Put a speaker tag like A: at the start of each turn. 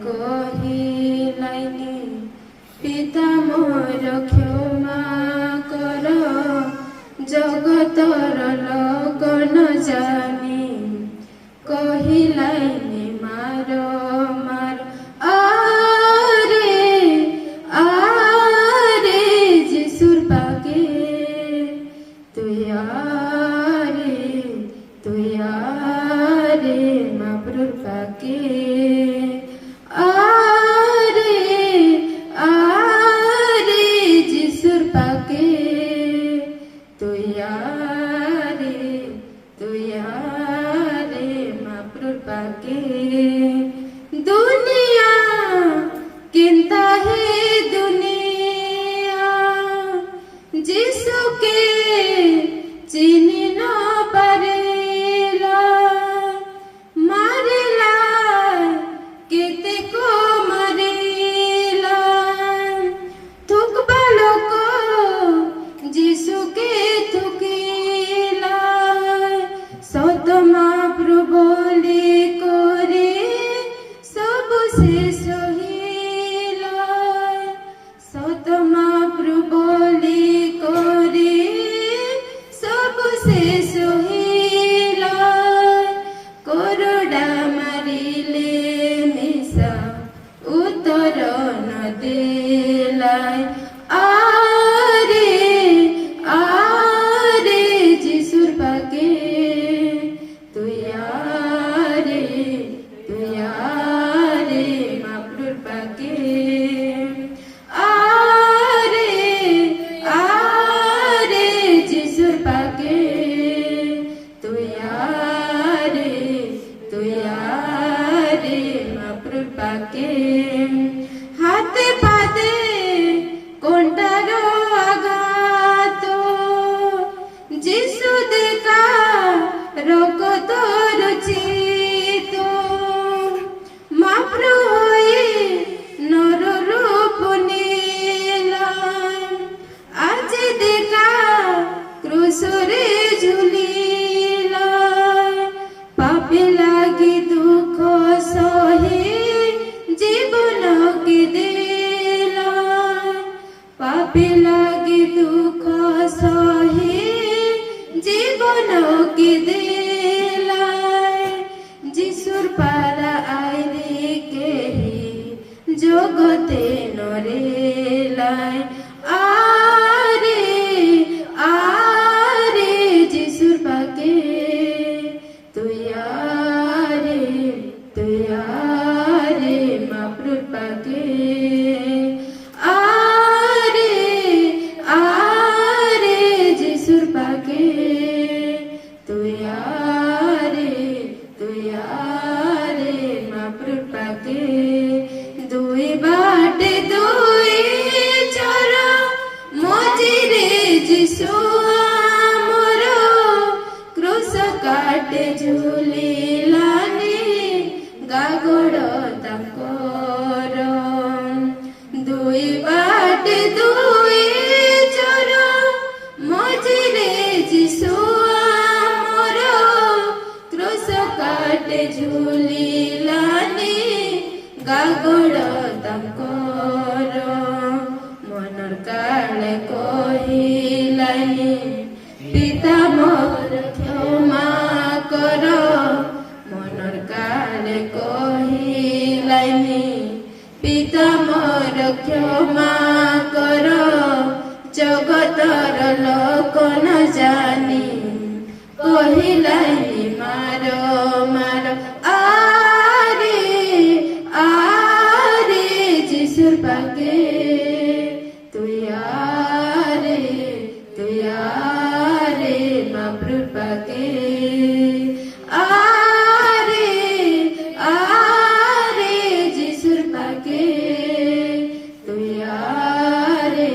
A: কহিলাইনি পিতা মোর ক্ষমা কর জগতর লগন জানি কহিলাইনি মার মার আরে আরে যিশুর পাকে তুই আরে মাবরুর পাকে আরে আরে যিশুর পাকে তুই আরে মাবরুর পাকে দুনিয়া কিন্তা হে দুনিয়া যিশুকে চিনি ন পারিলা মারিলা কেতে কো মারিলা থুকবা লোক যিশুকে থুকিলা সত মহাপ্রভু বলি করে সবু শেষ হইলা সত মহাপ্রভু বলি করে সবু শেষ হইলা করোড়া মারিলে মিশা উত্তর ন দিলাই আরে আরে যিশুর পাকে তুই আরে মাবরুর পাকে আরে আরে যিশুর পাকে তুই আরে মাবরুর পাকে হাতে পাতে কোনটার আঘাত যিশু দেখা রকত রচিত মাপ্র হয়ে নর রূপ নিলাম আজ দেখা ক্রুশরে ঝুলিলা পাপে লাগি দুঃখ সহে জীবনকে দিলা পাপে লাগি দুঃখ সহে জীবনকে দিলা যিশুর পারা আইরে কেহি জগতে নরেলাই আরে আরে যিশুর পাকে তুই আরে মাবরুর পাকে আরে আরে যিশুর পাকে তুই আরে মাবরুর পাকে দুই বাটে দুই চরা মজিরে যিশু আমার ক্রুশ কাটে ঝুলিলানি গাগড় তাঙ্কর দুই বাটে দুই চরা মজিরে যিশু আমার ক্রুশ কাটে ঝুলিলানি গাগড় তাঙ্কর মনর কালে কহিলানি পিতা মোর ক্ষমা কর মনর কালে কহিলানি পিতা মোর ক্ষমা কর জগতর লোক ন জানি কহিলানি মার মার আরে আরে যিশুর পাকে তুই আরে মাবরুর পাকে আরে আরে যিশুর পাকে তুই আরে